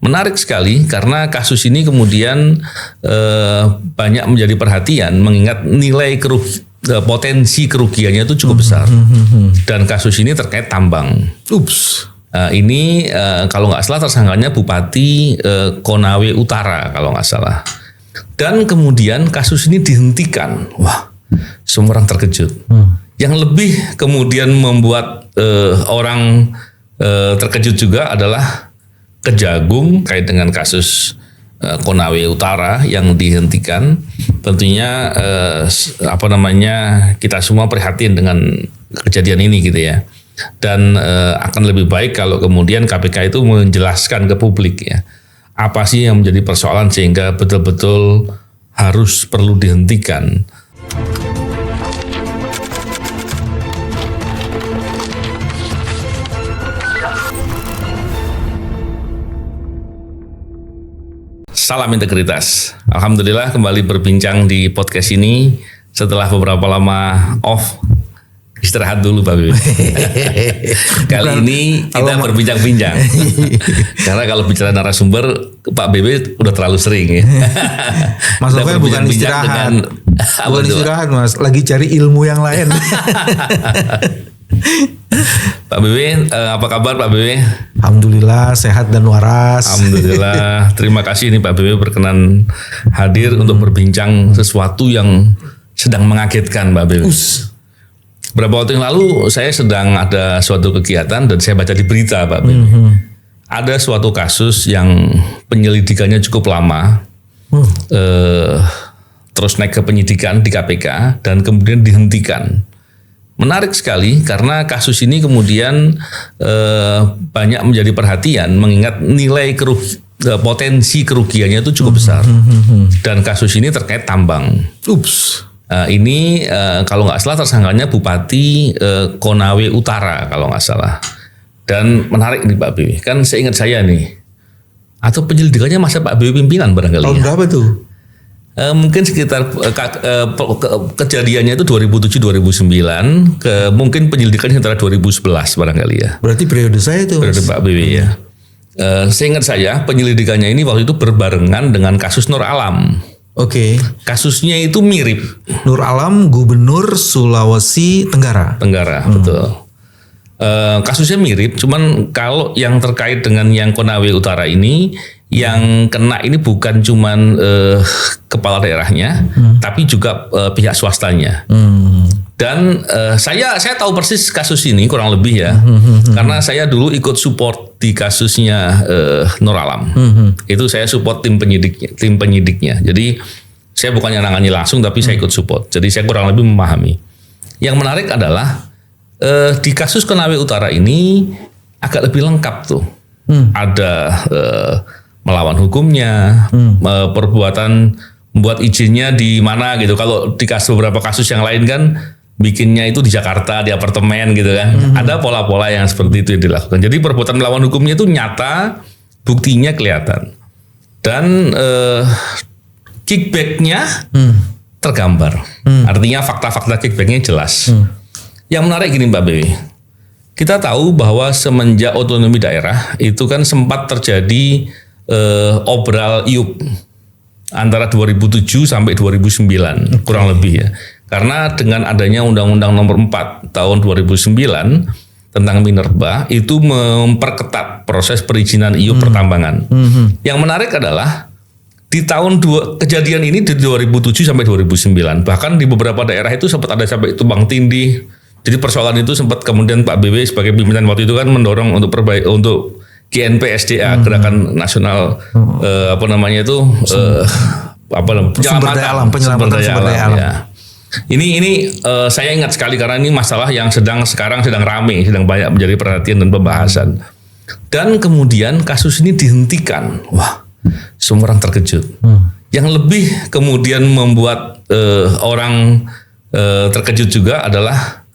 Menarik sekali karena kasus ini kemudian banyak menjadi perhatian mengingat nilai potensi kerugiannya itu cukup besar. Dan kasus ini terkait tambang. Ini kalau nggak salah tersangkanya Bupati Konawe Utara kalau nggak salah. Dan kemudian kasus ini dihentikan. Wah, semua orang terkejut. Yang lebih kemudian membuat orang terkejut juga adalah Kejagung kait dengan kasus Konawe Utara yang dihentikan. Tentunya kita semua prihatin dengan kejadian ini gitu ya. Dan akan lebih baik kalau kemudian KPK itu menjelaskan ke publik ya. Apa sih yang menjadi persoalan sehingga betul-betul harus perlu dihentikan. Salam integritas. Alhamdulillah kembali berbincang di podcast ini setelah beberapa lama off. Istirahat dulu Pak Bebe. Kali ini kita berbincang-bincang. Karena kalau bicara narasumber Pak Bebe udah terlalu sering ya. Mas Novel bukan istirahat. Bukan istirahat Mas, lagi cari ilmu yang lain. Pak Bebe, apa kabar Pak Bebe? Alhamdulillah sehat dan waras. Alhamdulillah. Terima kasih nih Pak Bebe berkenan hadir untuk berbincang sesuatu yang sedang mengagetkan Pak Bebe. Beberapa waktu yang lalu saya sedang ada suatu kegiatan dan saya baca di berita Pak Bebe. Ada suatu kasus yang penyelidikannya cukup lama. Terus naik ke penyidikan di KPK dan kemudian dihentikan. Menarik sekali karena kasus ini kemudian banyak menjadi perhatian mengingat nilai potensi kerugiannya itu cukup besar. Dan kasus ini terkait tambang. Ini kalau nggak salah tersangkanya Bupati Konawe Utara kalau nggak salah. Dan menarik nih Pak Bewi, kan seingat saya nih, atau penyelidikannya masa Pak Bewi pimpinan barangkali. Tahun berapa tuh? Mungkin sekitar kejadiannya itu 2007-2009, mungkin penyelidikannya antara 2011 barangkali ya. Berarti periode saya itu. Periode Pak Bewi ya. Seingat saya penyelidikannya ini waktu itu berbarengan dengan kasus Nur Alam. Oke. Kasusnya itu mirip. Nur Alam Gubernur Sulawesi Tenggara. Betul. Kasusnya mirip, cuman kalau yang terkait dengan yang Konawe Utara ini, yang kena ini bukan cuman kepala daerahnya, tapi juga pihak swastanya. Dan saya tahu persis kasus ini kurang lebih ya, karena saya dulu ikut support di kasusnya Nur Alam. Itu saya support tim penyidiknya. Jadi saya bukannya nangani langsung, tapi saya ikut support. Jadi saya kurang lebih memahami. Yang menarik adalah di kasus Konawe Utara ini agak lebih lengkap tuh. Ada melawan hukumnya, perbuatan membuat izinnya di mana gitu. Kalau di beberapa kasus yang lain kan bikinnya itu di Jakarta, di apartemen gitu kan. Ada pola-pola yang seperti itu yang dilakukan. Jadi perbuatan melawan hukumnya itu nyata, buktinya kelihatan. Dan kickbacknya tergambar. Artinya fakta-fakta kickbacknya jelas. Yang menarik gini Mbak Bewi, kita tahu bahwa semenjak otonomi daerah itu kan sempat terjadi obral iup antara 2007 sampai 2009 kurang lebih ya. Karena dengan adanya Undang-Undang Nomor 4 tahun 2009 tentang minerba itu memperketat proses perizinan iup pertambangan. Yang menarik adalah di tahun kejadian ini di 2007 sampai 2009 bahkan di beberapa daerah itu sempat ada sampai tumbang tindih. Jadi persoalan itu sempat kemudian Pak BW sebagai pimpinan waktu itu kan mendorong untuk untuk GNP SDA Gerakan Nasional penyelamatan sumber daya alam. Ya. Ini saya ingat sekali karena ini masalah yang sekarang sedang rame, sedang banyak menjadi perhatian dan pembahasan. Dan kemudian kasus ini dihentikan. Wah, semua orang terkejut. Yang lebih kemudian membuat orang terkejut juga adalah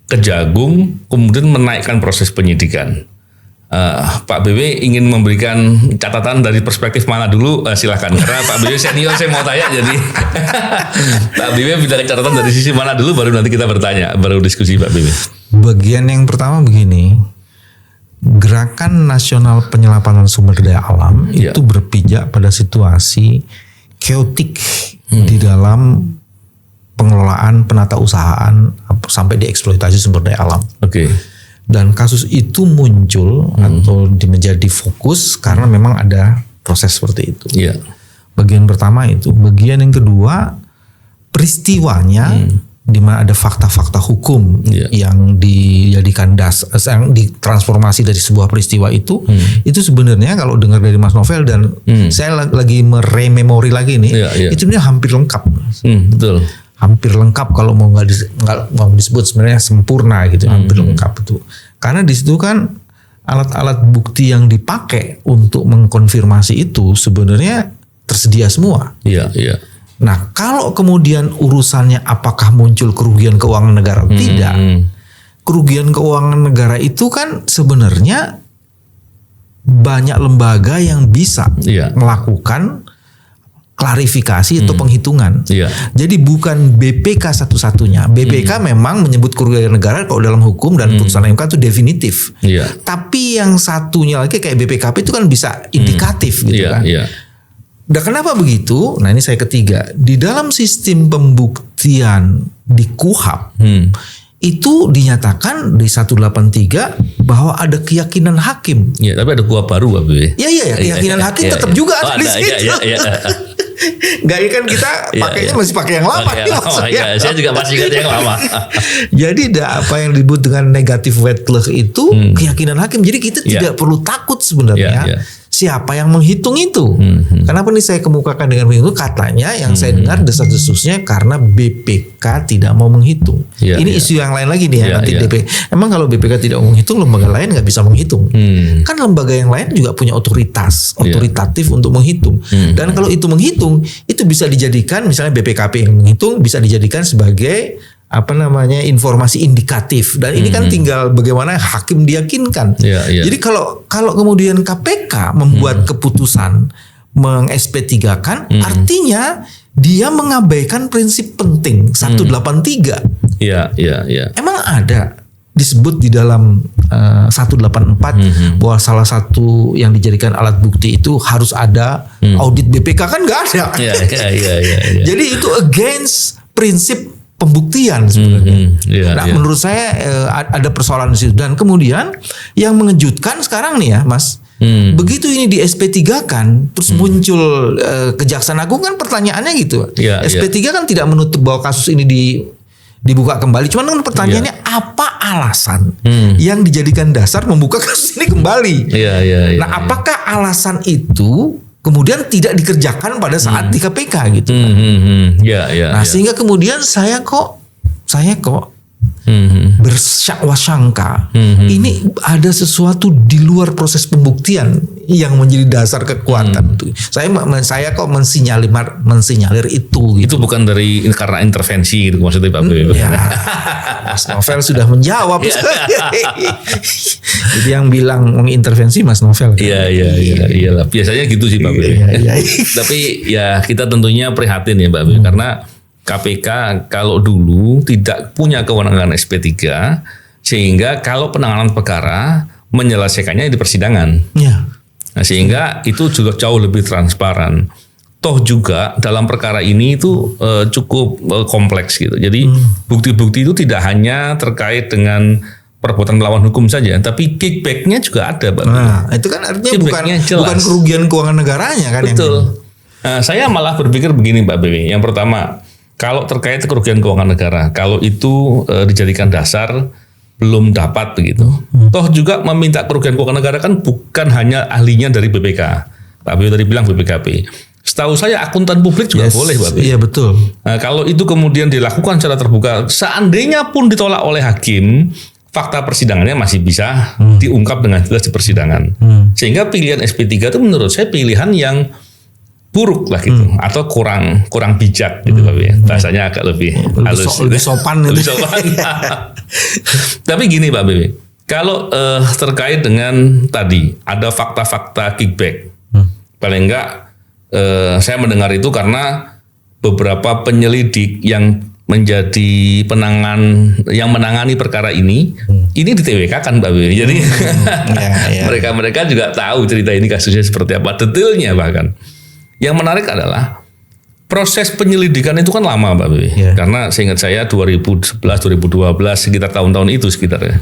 Kejagung kemudian menaikkan proses penyidikan. Pak BW ingin memberikan catatan dari perspektif mana dulu? Silahkan. Karena Pak BW senior saya mau tanya jadi Pak BW minta catatan dari sisi mana dulu baru nanti kita bertanya, baru diskusi Pak BW. Bagian yang pertama begini, Gerakan Nasional Penyelamatan Sumber Daya Alam itu berpijak pada situasi chaotic di dalam pengelolaan penata usahaan sampai dieksploitasi sumber daya alam. Dan kasus itu muncul atau menjadi fokus karena memang ada proses seperti itu. Bagian pertama itu. Bagian yang kedua, peristiwanya di mana ada fakta-fakta hukum yang dijadikan yang ditransformasi dari sebuah peristiwa itu sebenarnya kalau dengar dari Mas Novel dan saya lagi merememori lagi nih, itu sebenarnya hampir lengkap. Betul. Hampir lengkap kalau mau mau disebut sebenarnya sempurna gitu, hampir lengkap itu. Karena di situ kan alat-alat bukti yang dipakai untuk mengkonfirmasi itu sebenarnya tersedia semua. Nah, kalau kemudian urusannya apakah muncul kerugian keuangan negara atau tidak, kerugian keuangan negara itu kan sebenarnya banyak lembaga yang bisa melakukan klarifikasi atau penghitungan. Jadi bukan BPK satu-satunya. BPK memang menyebut kerugian negara kalau dalam hukum dan putusan MK itu definitif. Tapi yang satunya lagi kayak BPKP itu kan bisa indikatif gitu kan. Dan kenapa begitu? Nah ini saya ketiga. Di dalam sistem pembuktian di KUHP itu dinyatakan di 183 bahwa ada keyakinan hakim. Tapi ada KUHP baru Pak Bebe. Keyakinan hakim tetap juga ada di situ. Gak kan kita pakainya masih pakai yang lama. Saya juga masih ingat yang lama. Jadi apa yang disebut dengan negatif wedlock itu keyakinan hakim. Jadi kita tidak perlu takut sebenarnya. Siapa yang menghitung itu? Kenapa nih saya kemukakan dengan menghitung? Katanya yang saya dengar desas-desusnya karena BPK tidak mau menghitung. Ini isu yang lain lagi nih nanti BPK. Emang kalau BPK tidak mau menghitung, lembaga lain nggak bisa menghitung. Kan lembaga yang lain juga punya otoritatif untuk menghitung. Dan kalau itu menghitung, itu bisa dijadikan misalnya BPKP yang menghitung bisa dijadikan sebagai informasi indikatif dan ini kan tinggal bagaimana hakim diyakinkan. Jadi kalau kemudian KPK membuat keputusan meng-SP3-kan artinya dia mengabaikan prinsip penting 183. Emang ada disebut di dalam 184 bahwa salah satu yang dijadikan alat bukti itu harus ada audit BPK, kan nggak ada. Jadi itu against prinsip pembuktian sebenarnya. Menurut saya ada persoalan di situ. Dan kemudian yang mengejutkan sekarang nih ya Mas, begitu ini di SP3 kan, terus muncul Kejaksaan Agung kan pertanyaannya gitu. SP3 kan tidak menutup bahwa kasus ini dibuka kembali. Cuman kan pertanyaannya apa alasan yang dijadikan dasar membuka kasus ini kembali? Nah, apakah alasan itu kemudian tidak dikerjakan pada saat di KPK gitu kan? Nah sehingga kemudian saya kok bersangka ini ada sesuatu di luar proses pembuktian yang menjadi dasar kekuatan. Saya kok mensinyalir itu gitu. Itu bukan karena intervensi gitu maksudnya Pak Bebe. Mas Novel sudah menjawab. Jadi yang bilang mengintervensi Mas Novel. Iyalah. Biasanya gitu sih Pak Bebe. Tapi ya kita tentunya prihatin ya Pak Bebe karena KPK kalau dulu tidak punya kewenangan SP3 sehingga kalau penanganan perkara menyelesaikannya di persidangan. Nah, sehingga itu juga jauh lebih transparan. Toh juga dalam perkara ini itu cukup kompleks gitu. Jadi bukti-bukti itu tidak hanya terkait dengan perbuatan melawan hukum saja, tapi kickbacknya juga ada, Pak. Nah, itu kan artinya bukan kerugian keuangan negaranya kan? Betul. Nah, saya malah berpikir begini, Pak Bewi. Yang pertama, kalau terkait kerugian keuangan negara, kalau itu dijadikan dasar belum dapat begitu. Toh juga meminta kerugian keuangan negara kan bukan hanya ahlinya dari BPK. Pak Bewi tadi bilang BPKP. Setahu saya akuntan publik juga boleh, Pak Bewi. Iya betul. Nah, kalau itu kemudian dilakukan secara terbuka, seandainya pun ditolak oleh hakim, fakta persidangannya masih bisa diungkap dengan jelas di persidangan. Sehingga pilihan SP3 itu menurut saya pilihan yang buruk lah gitu, atau kurang bijak gitu Pak Bewi. Bahasanya agak lebih halus, lebih sopan gitu. Lebih sopan. Tapi gini Pak Bewi, kalau terkait dengan tadi ada fakta-fakta kickback, paling enggak saya mendengar itu karena beberapa penyelidik yang menjadi yang menangani perkara ini di TWK kan Pak Bewi. Jadi mereka juga tahu cerita ini kasusnya seperti apa, detailnya bahkan. Yang menarik adalah proses penyelidikan itu kan lama Pak Bewi. Karena seingat saya 2011, 2012 sekitar tahun-tahun itu sekitarnya.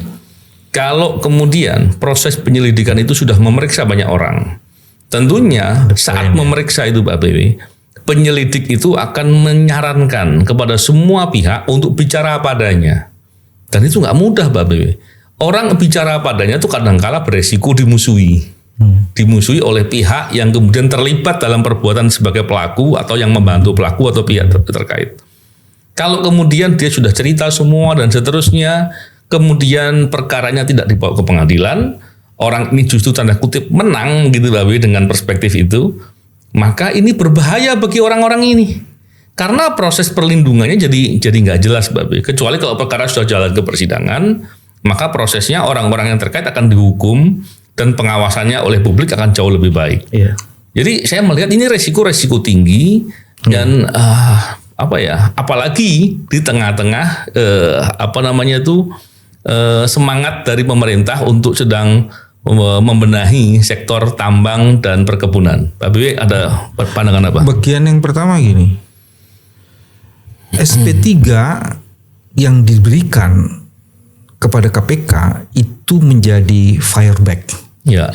Kalau kemudian proses penyelidikan itu sudah memeriksa banyak orang, tentunya saat memeriksa itu Pak Bewi, penyelidik itu akan menyarankan kepada semua pihak untuk bicara padanya. Dan itu nggak mudah Pak Bewi. Orang bicara padanya itu kadang-kala beresiko dimusuhi. Dimusuhi oleh pihak yang kemudian terlibat dalam perbuatan sebagai pelaku atau yang membantu pelaku atau pihak terkait. Kalau kemudian dia sudah cerita semua dan seterusnya, kemudian perkaranya tidak dibawa ke pengadilan, orang ini justru tanda kutip menang gitu Pak Bewi dengan perspektif itu, maka ini berbahaya bagi orang-orang ini. Karena proses perlindungannya jadi nggak jelas Mbak B. Kecuali kalau perkara sudah jalan ke persidangan, maka prosesnya orang-orang yang terkait akan dihukum dan pengawasannya oleh publik akan jauh lebih baik. Jadi saya melihat ini resiko-resiko tinggi dan apalagi di tengah-tengah semangat dari pemerintah untuk sedang membenahi sektor tambang dan perkebunan. Pak Bewi ada pandangan apa? Bagian yang pertama gini, SP3 yang diberikan kepada KPK itu menjadi fireback. Ya.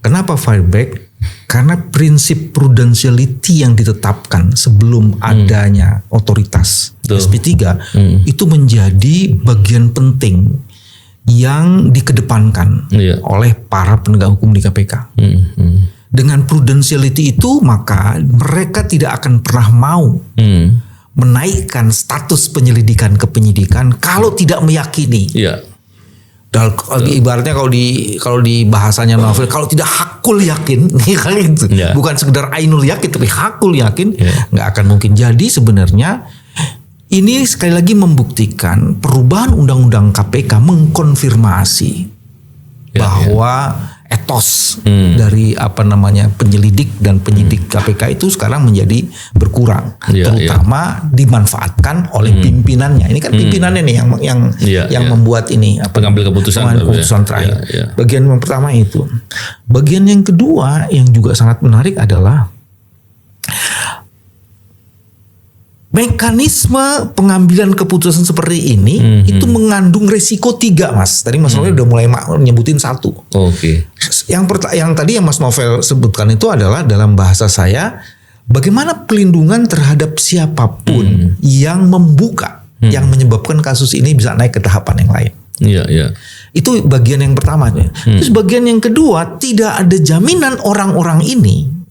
Kenapa fireback? Karena prinsip prudentiality yang ditetapkan sebelum adanya otoritas SP3 itu menjadi bagian penting yang dikedepankan oleh para penegak hukum di KPK. Dengan prudentiality itu maka mereka tidak akan pernah mau menaikkan status penyelidikan ke penyidikan kalau tidak meyakini. Ibaratnya kalau di bahasanya novel, kalau tidak hakul yakin, bukan sekedar ainul yakin tapi hakul yakin, nggak akan mungkin. Jadi sebenarnya ini sekali lagi membuktikan perubahan undang-undang KPK mengkonfirmasi bahwa etos dari penyelidik dan penyidik KPK itu sekarang menjadi berkurang, terutama dimanfaatkan oleh pimpinannya. Ini kan pimpinannya nih yang membuat ini pengambil keputusan terakhir. Bagian yang pertama itu. Bagian yang kedua yang juga sangat menarik adalah mekanisme pengambilan keputusan seperti ini itu mengandung resiko 3 Mas. Tadi Mas Novel udah mulai nyebutin 1. Yang tadi yang Mas Novel sebutkan itu adalah dalam bahasa saya, bagaimana pelindungan terhadap siapapun yang membuka, yang menyebabkan kasus ini bisa naik ke tahapan yang lain. Itu bagian yang pertama. Terus bagian yang kedua, tidak ada jaminan orang-orang ini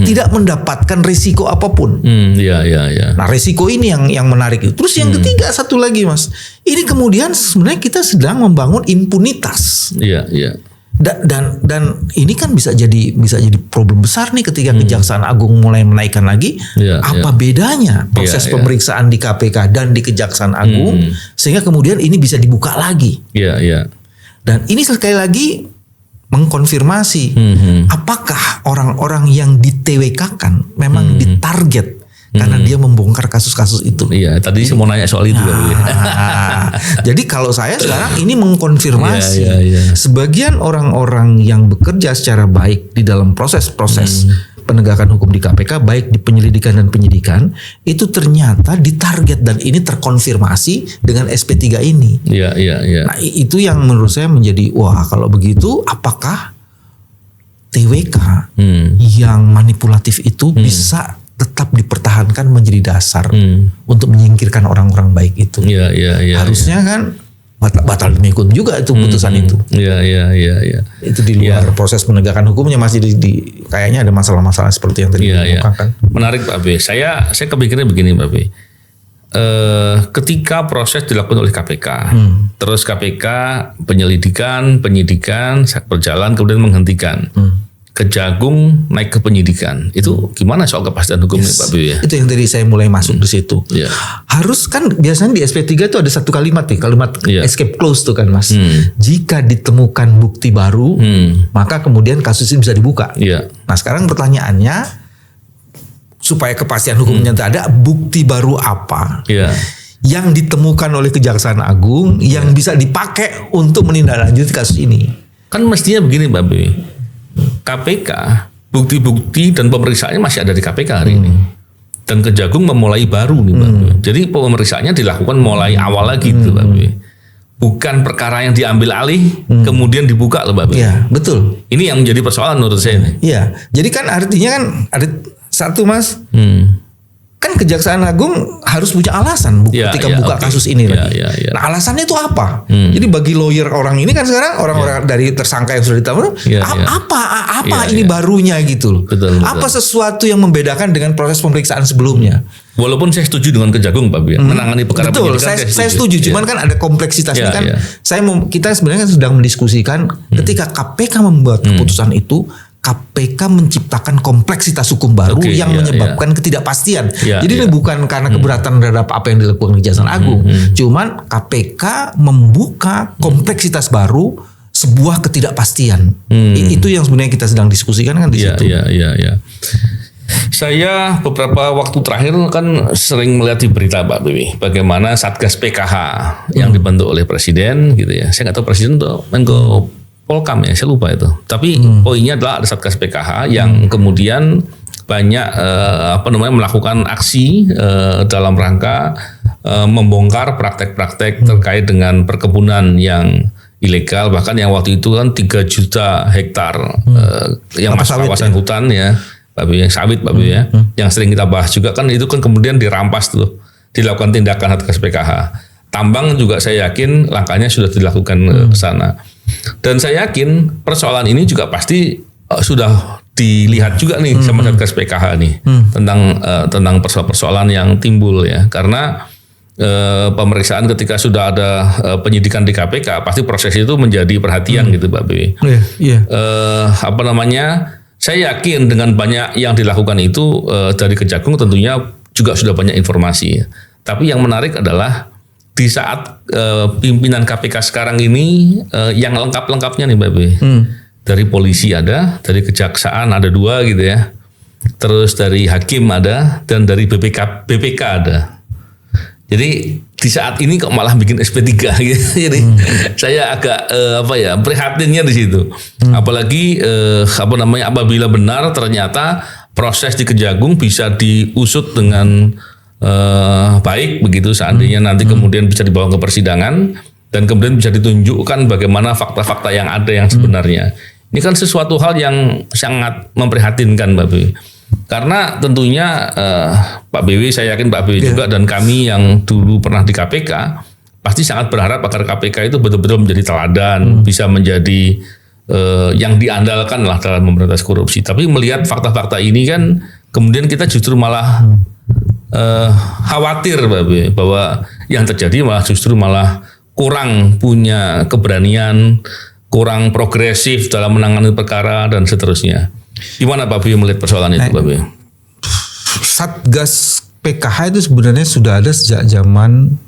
tidak mendapatkan risiko apapun. Nah, risiko ini yang menarik itu. Terus yang ketiga satu lagi Mas, ini kemudian sebenarnya kita sedang membangun impunitas. Dan ini kan bisa jadi problem besar nih ketika Kejaksaan Agung mulai menaikkan lagi. Apa bedanya proses pemeriksaan di KPK dan di Kejaksaan Agung sehingga kemudian ini bisa dibuka lagi. Dan ini sekali lagi mengkonfirmasi apakah orang-orang yang di-TWK-kan memang ditarget karena dia membongkar kasus-kasus itu. Tadi saya mau nanya soal itu. Jadi kalau saya sekarang ini mengkonfirmasi sebagian orang-orang yang bekerja secara baik di dalam proses-proses penegakan hukum di KPK, baik di penyelidikan dan penyidikan, itu ternyata ditarget dan ini terkonfirmasi dengan SP3 ini. Nah, itu yang menurut saya menjadi wah, kalau begitu apakah TWK yang manipulatif itu bisa tetap dipertahankan menjadi dasar untuk menyingkirkan orang-orang baik itu. Harusnya kan batal demi hukum juga itu putusan itu. Itu di luar proses penegakan hukumnya masih kayaknya ada masalah-masalah seperti yang tadi dikemukakan. Menarik Pak B. Saya kepikirannya begini Pak B. Ketika proses dilakukan oleh KPK, terus KPK penyidikan berjalan kemudian menghentikan. Kejagung naik ke penyidikan, itu gimana soal kepastian hukumnya Pak B ya? Itu yang tadi saya mulai masuk di situ. Harus kan biasanya di SP3 itu ada satu kalimat escape clause tuh kan Mas. Jika ditemukan bukti baru, maka kemudian kasus ini bisa dibuka. Nah sekarang pertanyaannya, supaya kepastian hukumnya ada, bukti baru apa yang ditemukan oleh Kejaksaan Agung yang bisa dipakai untuk menindaklanjuti kasus ini? Kan mestinya begini Mbak Bewi. KPK, bukti-bukti dan pemeriksaannya masih ada di KPK hari ini. Dan Kejagung memulai baru nih Mbak Bewi. Jadi pemeriksaannya dilakukan mulai awal lagi tuh Mbak Bewi. Bukan perkara yang diambil alih kemudian dibuka loh Mbak Bewi. Iya, betul. Ini yang menjadi persoalan menurut saya nih. Iya. Jadi kan artinya kan ada satu Mas. Kan Kejaksaan Agung harus punya alasan ketika buka kasus ini lagi. Nah alasannya itu apa? Jadi bagi lawyer orang ini kan sekarang orang-orang dari tersangka yang sudah ditangkap, apa ini barunya gitu loh. Betul. Apa sesuatu yang membedakan dengan proses pemeriksaan sebelumnya? Walaupun saya setuju dengan Kejagung Pak Bian, menangani perkara betul, penyidikan. Saya setuju. Cuman kan ada kompleksitasnya kan. Kita sebenarnya sedang mendiskusikan ketika KPK membuat keputusan itu. KPK menciptakan kompleksitas hukum baru yang menyebabkan ketidakpastian. Jadi ini bukan karena keberatan terhadap apa yang dilakukan Kejaksaan Agung. Cuman KPK membuka kompleksitas baru, sebuah ketidakpastian. Itu yang sebenarnya kita sedang diskusikan kan di situ. Iya. Saya beberapa waktu terakhir kan sering melihat di berita Pak Bewi, bagaimana Satgas PKH yang dibentuk oleh Presiden gitu ya. Saya nggak tahu Presiden tuh Menko Polkam ya, saya lupa itu. Tapi poinnya adalah ada Satgas PKH yang kemudian banyak melakukan aksi dalam rangka membongkar praktek-praktek terkait dengan perkebunan yang ilegal, bahkan yang waktu itu kan 3 juta hektar yang masuk kawasan hutan ya, Pak Bibi, yang sawit Pak Bibi ya, yang sering kita bahas juga kan itu kan kemudian dirampas tuh, dilakukan tindakan Satgas PKH. Tambang juga saya yakin langkahnya sudah dilakukan ke sana. Dan saya yakin persoalan ini juga pasti sudah dilihat juga nih sama Satgas PKH nih tentang persoalan yang timbul ya, karena pemeriksaan ketika sudah ada penyidikan di KPK pasti proses itu menjadi perhatian gitu Pak Bewi. Saya yakin dengan banyak yang dilakukan itu dari Kejagung tentunya juga sudah banyak informasi. Tapi yang menarik adalah di saat pimpinan KPK sekarang ini yang lengkap-lengkapnya nih Mbak Bewi. Dari polisi ada, dari kejaksaan ada 2 gitu ya. Terus dari hakim ada, dan dari BPK ada. Jadi di saat ini kok malah bikin SP3 gitu. Jadi saya agak prihatinnya di situ. Apalagi apabila benar ternyata proses di Kejagung bisa diusut dengan baik begitu, seandainya nanti kemudian bisa dibawa ke persidangan dan kemudian bisa ditunjukkan bagaimana fakta-fakta yang ada yang sebenarnya. Ini kan sesuatu hal yang sangat memprihatinkan Mbak Bewi. Karena tentunya Pak Bewi, saya yakin Pak Bewi juga dan kami yang dulu pernah di KPK pasti sangat berharap agar KPK itu betul-betul menjadi teladan, bisa menjadi yang diandalkan lah dalam memberantas korupsi. Tapi melihat fakta-fakta ini kan kemudian kita justru malah khawatir bahwa yang terjadi malah kurang punya keberanian, kurang progresif dalam menangani perkara dan seterusnya. Gimana Pak Bewi melihat persoalan itu Pak Bewi? Satgas PKH itu sebenarnya sudah ada sejak zaman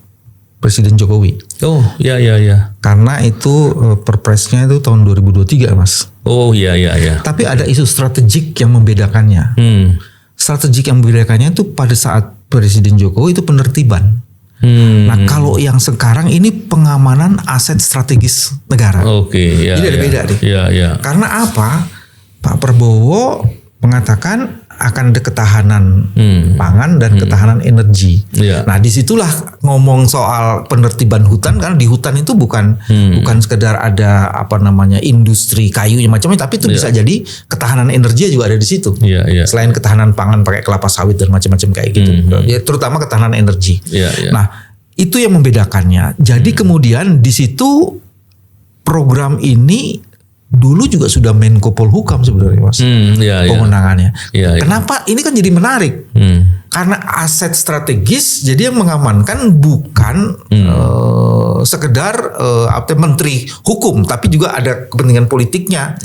Presiden Jokowi. Oh iya. Karena itu perpresnya itu tahun 2023 Mas. Oh iya. Tapi ada isu strategik yang membedakannya. Strategik yang membedakannya itu pada saat Presiden Jokowi itu penertiban. Nah kalau yang sekarang ini pengamanan aset strategis negara. Oke. Jadi ada beda nih. Iya. Karena apa? Pak Prabowo mengatakan akan ada ketahanan pangan dan ketahanan energi. Nah disitulah ngomong soal penertiban hutan, karena di hutan itu bukan sekedar ada industri kayu macamnya, tapi itu bisa jadi ketahanan energi juga ada di situ. Selain ketahanan pangan pakai kelapa sawit dan macam-macam kayak gitu, ya, terutama ketahanan energi. Nah itu yang membedakannya. Jadi kemudian di situ program ini dulu juga sudah Menko Polhukam sebenarnya Mas, kewenangannya. Kenapa ini kan jadi menarik? Karena aset strategis, jadi yang mengamankan bukan sekedar menteri hukum, tapi juga ada kepentingan politiknya.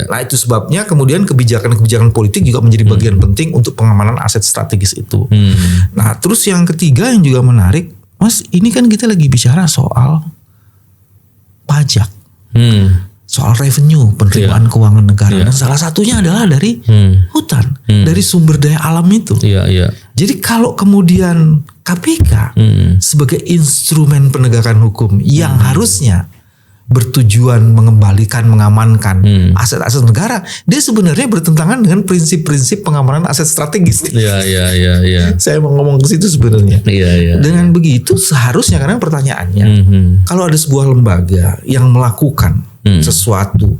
Nah itu sebabnya kemudian kebijakan-kebijakan politik juga menjadi bagian penting untuk pengamanan aset strategis itu. Nah terus yang ketiga yang juga menarik Mas, ini kan kita lagi bicara soal pajak. Soal revenue, penerimaan keuangan negara, dan salah satunya adalah dari hutan, dari sumber daya alam itu. Jadi kalau kemudian KPK sebagai instrumen penegakan hukum yang harusnya bertujuan mengembalikan, mengamankan aset-aset negara, dia sebenarnya bertentangan dengan prinsip-prinsip pengamanan aset strategis. Iya. Saya mau ngomong ke situ sebenarnya. Dengan begitu seharusnya, karena pertanyaannya, kalau ada sebuah lembaga yang melakukan sesuatu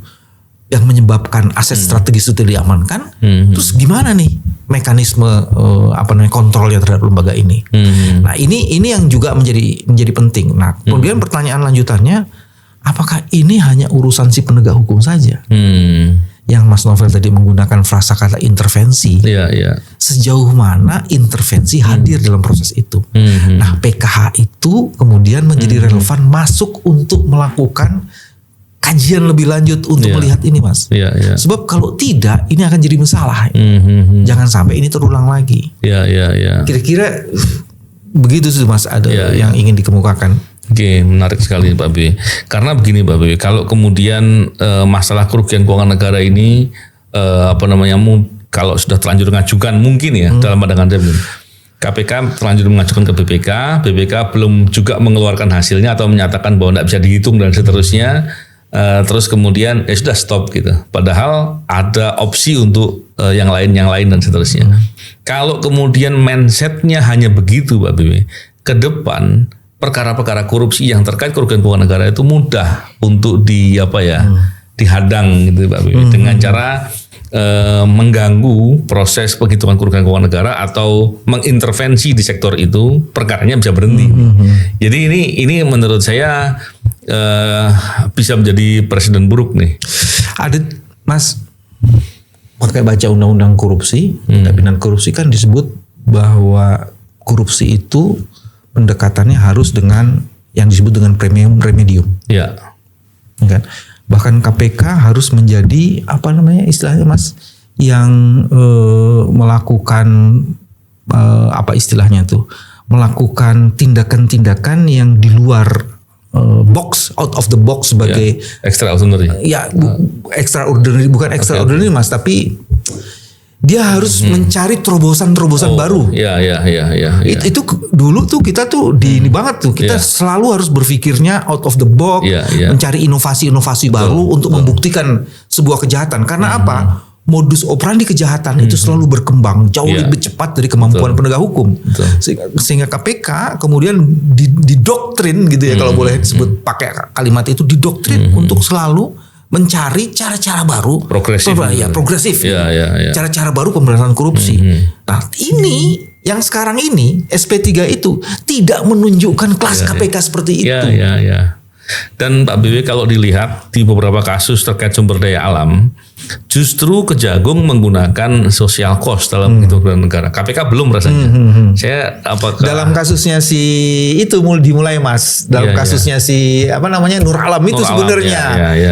yang menyebabkan aset strategis itu diamankan, terus gimana nih mekanisme kontrolnya terhadap lembaga ini? Nah ini yang juga menjadi penting. Nah kemudian pertanyaan lanjutannya, apakah ini hanya urusan si penegak hukum saja? Yang Mas Novel tadi menggunakan frasa kata intervensi. Sejauh mana intervensi hadir dalam proses itu? Nah PKH itu kemudian menjadi relevan masuk untuk melakukan kajian lebih lanjut untuk melihat ini, Mas. Sebab kalau tidak, ini akan jadi masalah. Jangan sampai ini terulang lagi. Kira-kira begitu sih, Mas, ada yang ingin dikemukakan. Oke, menarik sekali Pak B. Karena begini Pak B, kalau kemudian masalah kerugian keuangan negara ini kalau sudah terlanjur mengajukan mungkin dalam pandangan saya KPK terlanjur mengajukan ke BPK belum juga mengeluarkan hasilnya atau menyatakan bahwa tidak bisa dihitung dan seterusnya, terus kemudian sudah stop gitu. Padahal ada opsi untuk yang lain dan seterusnya. Kalau kemudian mindsetnya hanya begitu Pak B, ke depan perkara-perkara korupsi yang terkait kerugian keuangan negara itu mudah untuk dihadang gitu Pak Bibi, dengan cara mengganggu proses penghitungan kerugian keuangan negara atau mengintervensi di sektor itu, perkaranya bisa berhenti. Jadi ini menurut saya bisa menjadi presiden buruk nih. Ada Mas, pakai baca undang-undang korupsi, tindak pidana korupsi kan disebut bahwa korupsi itu pendekatannya harus dengan yang disebut dengan premium remedium. Kan? Bahkan KPK harus menjadi istilahnya Mas, yang melakukan melakukan tindakan-tindakan yang di luar box, out of the box sebagai extraordinary. Extraordinary, bukan extraordinary Mas, tapi dia harus mencari terobosan-terobosan baru. Itu dulu tuh kita tuh ini banget tuh. Kita selalu harus berpikirnya out of the box, mencari inovasi-inovasi baru untuk membuktikan sebuah kejahatan. Karena apa? Modus operandi kejahatan itu selalu berkembang jauh lebih cepat dari kemampuan penegak hukum. Sehingga KPK kemudian didoktrin gitu ya, kalau boleh disebut pakai kalimat itu, didoktrin untuk selalu mencari cara-cara baru, progresif, cara-cara baru pemberantasan korupsi. Nah ini yang sekarang ini SP3 itu tidak menunjukkan kelas KPK seperti itu. Dan Pak BW kalau dilihat di beberapa kasus terkait sumber daya alam, justru Kejagung menggunakan social cost dalam penghitungan negara. KPK belum rasanya. Dalam kasusnya si itu dimulai Mas. Dalam kasusnya si Nur Alam itu sebenarnya.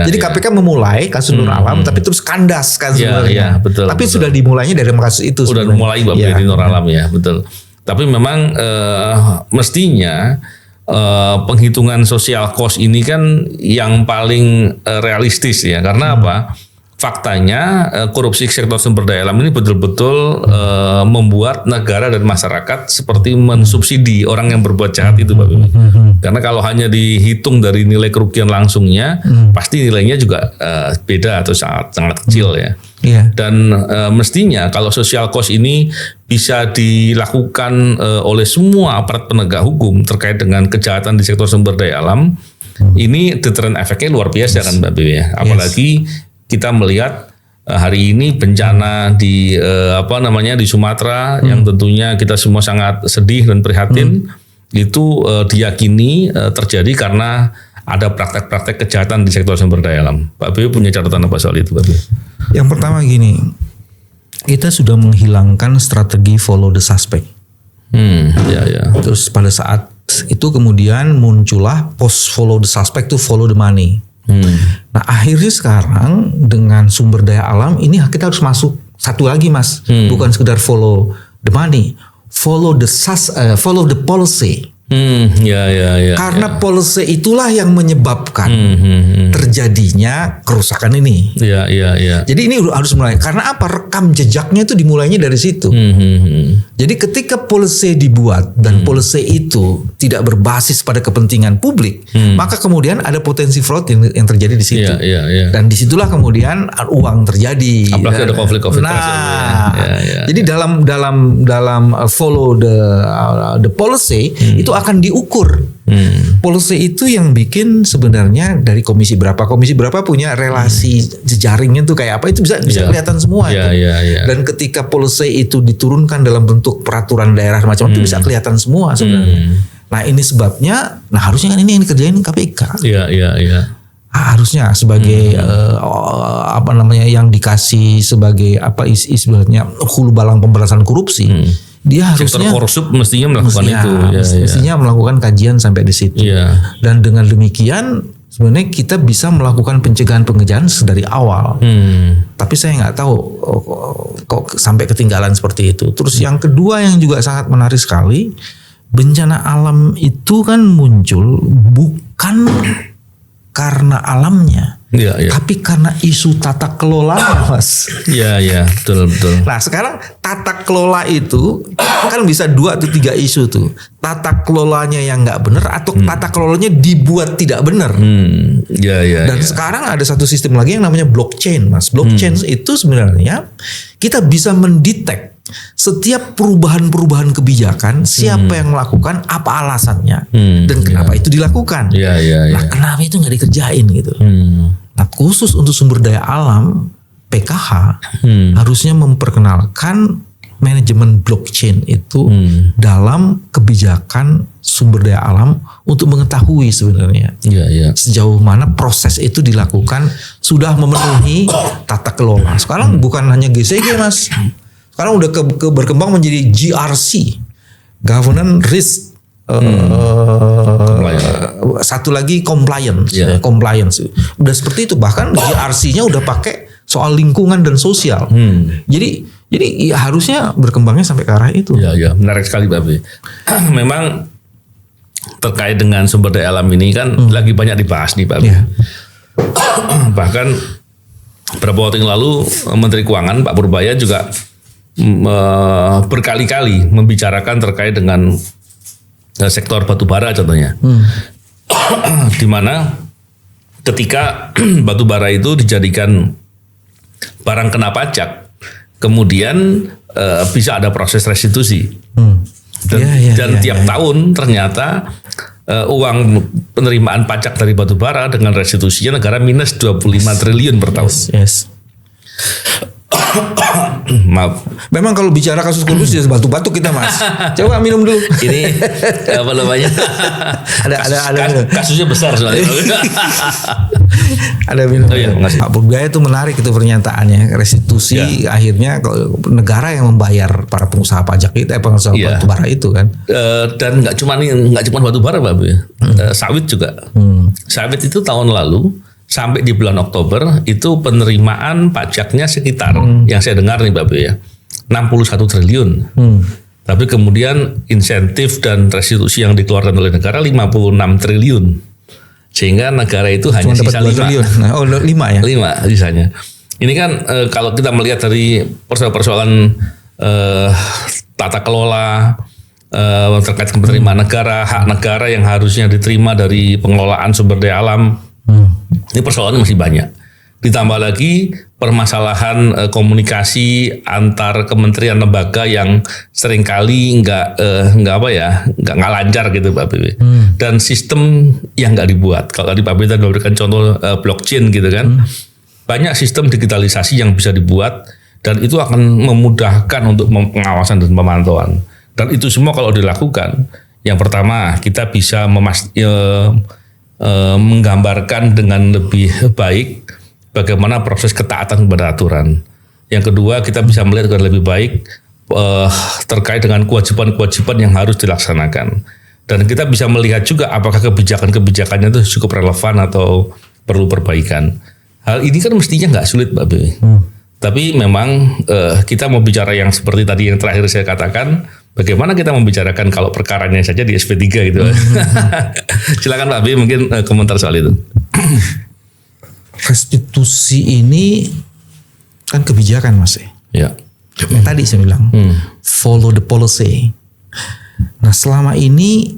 Jadi KPK memulai kasus Nur Alam, tapi terus kandas kan sebenarnya. Tapi sudah dimulainya dari kasus itu. Sudah dimulai di Nur Alam betul. Tapi memang mestinya penghitungan social cost ini kan yang paling realistis ya, karena apa? Faktanya korupsi sektor sumber daya alam ini betul-betul membuat negara dan masyarakat seperti mensubsidi orang yang berbuat jahat itu Pak Bibi. Karena kalau hanya dihitung dari nilai kerugian langsungnya, pasti nilainya juga beda atau sangat kecil ya. Dan mestinya kalau social cost ini bisa dilakukan oleh semua aparat penegak hukum terkait dengan kejahatan di sektor sumber daya alam, ini deterrent efeknya luar biasa kan Mbak Bibi ya. Apalagi kita melihat hari ini bencana di di Sumatera yang tentunya kita semua sangat sedih dan prihatin, itu diyakini terjadi karena ada praktek-praktek kejahatan di sektor sumber daya alam. Pak B punya catatan apa soal itu, Pak B? Yang pertama gini, kita sudah menghilangkan strategi follow the suspect. Terus pada saat itu kemudian muncullah post follow the suspect to follow the money. Nah akhirnya sekarang dengan sumber daya alam ini kita harus masuk satu lagi Mas, bukan sekedar follow the money, follow the policy. Karena policy itulah yang menyebabkan terjadinya kerusakan ini. Jadi ini harus mulai. Karena apa? Rekam jejaknya itu dimulainya dari situ. Jadi ketika policy dibuat dan policy itu tidak berbasis pada kepentingan publik, maka kemudian ada potensi fraud yang terjadi di situ. Dan disitulah kemudian uang terjadi. Apalagi ada konflik-konflik. Jadi dalam follow the policy itu akan diukur. Policy itu yang bikin sebenarnya dari komisi berapa punya relasi jejaringnya tuh kayak apa, itu bisa kelihatan semua. Dan ketika policy itu diturunkan dalam bentuk peraturan daerah macam itu bisa kelihatan semua sebenarnya. Nah ini sebabnya, harusnya kan ini yang dikerjain KPK. Harusnya sebagai yang dikasih sebagai istilahnya hulu balang pemberantasan korupsi. Dia harusnya Korsup mestinya melakukan itu. Mestinya melakukan kajian sampai di situ. Dan dengan demikian sebenarnya kita bisa melakukan pencegahan dari awal. Tapi saya nggak tahu kok sampai ketinggalan seperti itu. Terus yang kedua yang juga sangat menarik sekali, bencana alam itu kan muncul bukan karena alamnya, tapi karena isu tata kelola, Mas. Betul. Nah sekarang tata kelola itu kan bisa 2 atau 3 isu tuh. Tata kelolanya yang nggak benar atau tata kelolanya dibuat tidak benar. Dan sekarang ada satu sistem lagi yang namanya blockchain, Mas. Blockchain itu sebenarnya kita bisa mendetek setiap perubahan kebijakan, siapa yang melakukan, apa alasannya, dan kenapa itu dilakukan. Nah kenapa itu nggak dikerjain gitu. Nah khusus untuk sumber daya alam, PKH harusnya memperkenalkan manajemen blockchain itu dalam kebijakan sumber daya alam untuk mengetahui sebenarnya sejauh mana proses itu dilakukan sudah memenuhi tata kelola. Sekarang bukan hanya GCG, Mas. Sekarang udah berkembang menjadi GRC, Governance Risk, satu lagi compliance. Compliance udah seperti itu. Bahkan GRC-nya udah pakai soal lingkungan dan sosial. Jadi harusnya berkembangnya sampai ke arah itu. Menarik sekali, Babe. Memang terkait dengan sumber daya alam ini kan lagi banyak dibahas nih, Babe. Bahkan beberapa waktu yang lalu Menteri Keuangan Pak Purbaya juga berkali-kali membicarakan terkait dengan sektor batubara contohnya, di mana ketika batubara itu dijadikan barang kena pajak, kemudian bisa ada proses restitusi, dan tiap tahun ternyata uang penerimaan pajak dari batubara dengan restitusinya negara minus 25 triliun per tahun. Maaf. Memang kalau bicara kasus korupsi batu-batu kita, Mas. Coba minum dulu. Ini apa namanya? ada kasusnya besar soalnya. Ada minum. Pak Purbaya itu menarik itu pernyataannya. Restitusi akhirnya negara yang membayar para pengusaha pajak itu, pengusaha batubara itu kan. Dan nggak cuma batubara, Pak. Sawit juga. Sawit itu tahun lalu sampai di bulan Oktober itu penerimaan pajaknya sekitar yang saya dengar nih, Bapak ya, 61 triliun. Tapi kemudian insentif dan restitusi yang dikeluarkan oleh negara 56 triliun. Sehingga negara itu hanya sisa 5 triliun. Oh, 5 ya? 5 sisanya. Ini kan kalau kita melihat dari persoalan tata kelola terkait dengan penerimaan negara, hak negara yang harusnya diterima dari pengelolaan sumber daya alam. Ini persoalannya masih banyak. Ditambah lagi permasalahan komunikasi antar kementerian lembaga yang seringkali nggak lancar gitu, Pak BB. Dan sistem yang nggak dibuat. Kalau tadi Pak BB tadi memberikan contoh blockchain gitu kan, banyak sistem digitalisasi yang bisa dibuat dan itu akan memudahkan untuk pengawasan dan pemantauan. Dan itu semua kalau dilakukan, yang pertama kita bisa menggambarkan dengan lebih baik bagaimana proses ketaatan kepada aturan. Yang kedua, kita bisa melihat dengan lebih baik terkait dengan kewajiban-kewajiban yang harus dilaksanakan. Dan kita bisa melihat juga apakah kebijakan-kebijakannya itu cukup relevan atau perlu perbaikan. Hal ini kan mestinya nggak sulit, Mbak Bewi. Tapi memang kita mau bicara yang seperti tadi yang terakhir saya katakan, bagaimana kita membicarakan kalau perkaranya saja di SP3 gitu. Silakan Pak B mungkin komentar soal itu. Restitusi ini kan kebijakan Mas. Ya. Tadi saya bilang follow the policy. Nah selama ini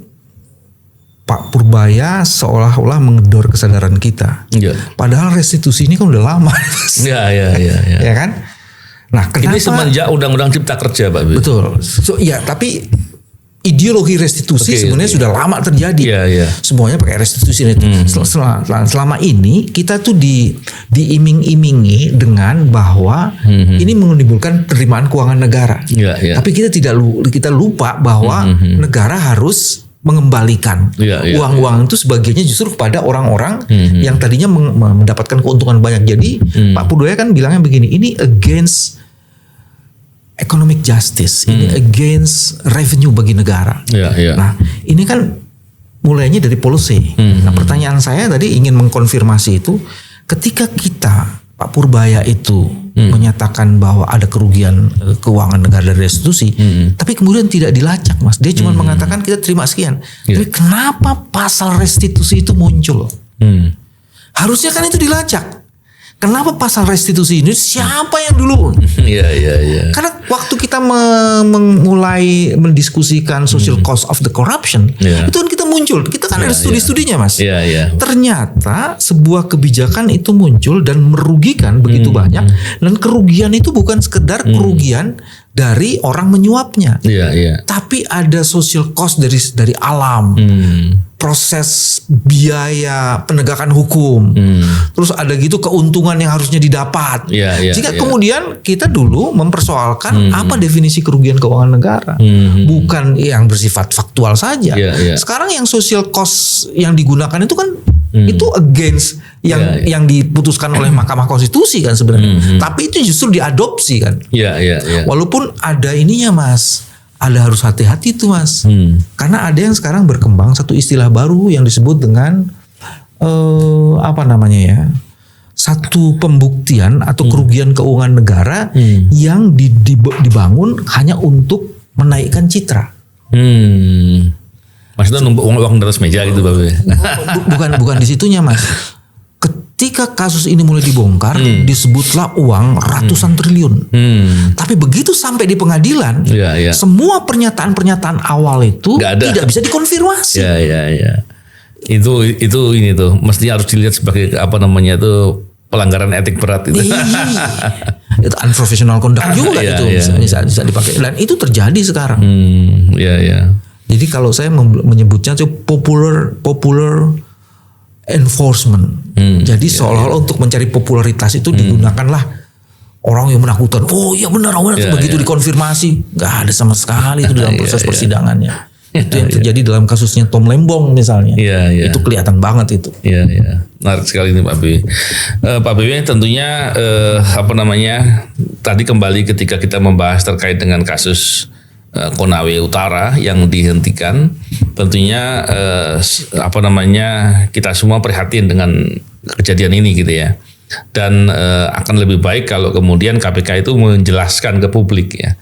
Pak Purbaya seolah-olah mengedor kesadaran kita. Ya. Padahal restitusi ini kan udah lama. Ya. Ya kan? Nah, kenapa? Ini semenjak Undang-Undang Cipta Kerja, Pak. Betul. Ya, tapi ideologi restitusi sebenarnya sudah lama terjadi. Iya. Semuanya pakai restitusi itu. Selama ini kita tuh diiming-imingi dengan bahwa ini menimbulkan penerimaan keuangan negara. Iya. Tapi kita lupa bahwa negara harus mengembalikan uang-uang itu sebagiannya justru kepada orang-orang yang tadinya mendapatkan keuntungan banyak. Jadi Pak Purbaya kan bilangnya begini, ini against economic justice, ini against revenue bagi negara. Nah ini kan mulainya dari policy. Nah pertanyaan saya tadi ingin mengkonfirmasi itu, ketika kita Pak Purbaya itu menyatakan bahwa ada kerugian keuangan negara dari restitusi, tapi kemudian tidak dilacak, Mas. Dia cuma mengatakan kita terima sekian. Tapi kenapa pasal restitusi itu muncul? Harusnya kan itu dilacak. Kenapa pasal restitusi ini? Siapa yang dulu? Iya. Karena waktu kita mulai mendiskusikan social cost of the corruption, itu kan kita muncul. Kita kan ada studi-studinya, Mas. Ternyata sebuah kebijakan itu muncul dan merugikan begitu banyak, dan kerugian itu bukan sekedar kerugian dari orang menyuapnya, tapi ada social cost dari alam. Proses biaya penegakan hukum, terus ada gitu keuntungan yang harusnya didapat. Jika kemudian kita dulu mempersoalkan apa definisi kerugian keuangan negara, bukan yang bersifat faktual saja. Sekarang yang social cost yang digunakan itu kan itu against yang diputuskan oleh Mahkamah Konstitusi kan sebenarnya. Tapi itu justru diadopsi kan. Walaupun ada ininya, Mas. Ada harus hati-hati tuh, Mas. Karena ada yang sekarang berkembang satu istilah baru yang disebut dengan satu pembuktian atau kerugian keuangan negara yang dibangun hanya untuk menaikkan citra. Maksudnya numpuk uang di atas meja gitu, Pak. Bukan di situnya, Mas. Ketika kasus ini mulai dibongkar, disebutlah uang ratusan triliun. Tapi begitu sampai di pengadilan, semua pernyataan-pernyataan awal itu tidak bisa dikonfirmasi. Itu ini tuh, mestinya harus dilihat sebagai pelanggaran etik berat itu. Itu unprofessional conduct juga itu bisa dipakai. Dan itu terjadi sekarang. Jadi kalau saya menyebutnya itu popular enforcement. Jadi seolah-olah untuk mencari popularitas itu digunakanlah orang yang menakutkan. Oh iya benar. Begitu dikonfirmasi, nggak ada sama sekali itu dalam proses persidangannya. Itu yang terjadi dalam kasusnya Tom Lembong misalnya. Itu kelihatan banget itu. Menarik sekali ini Pak B. Pak B tentunya tadi kembali ketika kita membahas terkait dengan kasus Konawe Utara yang dihentikan, tentunya kita semua prihatin dengan kejadian ini gitu ya. Dan akan lebih baik kalau kemudian KPK itu menjelaskan ke publik ya,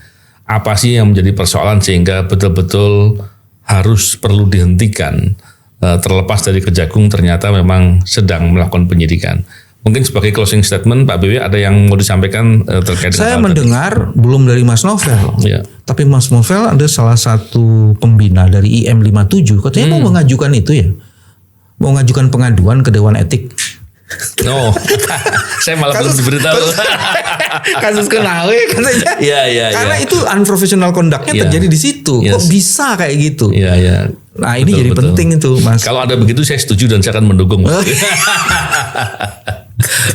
apa sih yang menjadi persoalan sehingga betul-betul harus perlu dihentikan, terlepas dari Kejagung ternyata memang sedang melakukan penyidikan. Mungkin sebagai closing statement Pak BW ada yang mau disampaikan terkait dengan saya mendengar belum dari Mas Novel. Tapi Mas Novel ada salah satu pembina dari IM57 katanya mau mengajukan itu ya. Mau mengajukan pengaduan ke Dewan Etik. Oh, saya malah belum diberitahu. Kasus Konawe katanya. Karena itu unprofessional conduct-nya terjadi di situ. Kok bisa kayak gitu? Nah ini betul, jadi penting itu, Mas. Kalau ada begitu saya setuju dan saya akan mendukung.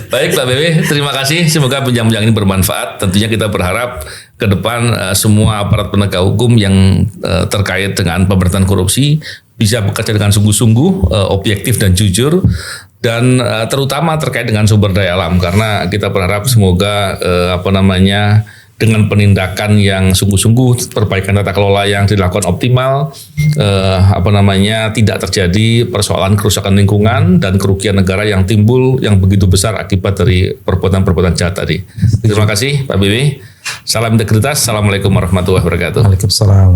Baik Pak BW, terima kasih. Semoga bincang-bincang ini bermanfaat. Tentunya kita berharap ke depan semua aparat penegak hukum yang terkait dengan pemberantasan korupsi bisa bekerja dengan sungguh-sungguh, objektif dan jujur, dan terutama terkait dengan sumber daya alam, karena kita berharap semoga dengan penindakan yang sungguh-sungguh, perbaikan tata kelola yang dilakukan optimal, tidak terjadi persoalan kerusakan lingkungan dan kerugian negara yang timbul yang begitu besar akibat dari perbuatan-perbuatan jahat tadi. Terima kasih Pak BW. Salam integritas. Assalamualaikum warahmatullahi wabarakatuh. Waalaikumsalam.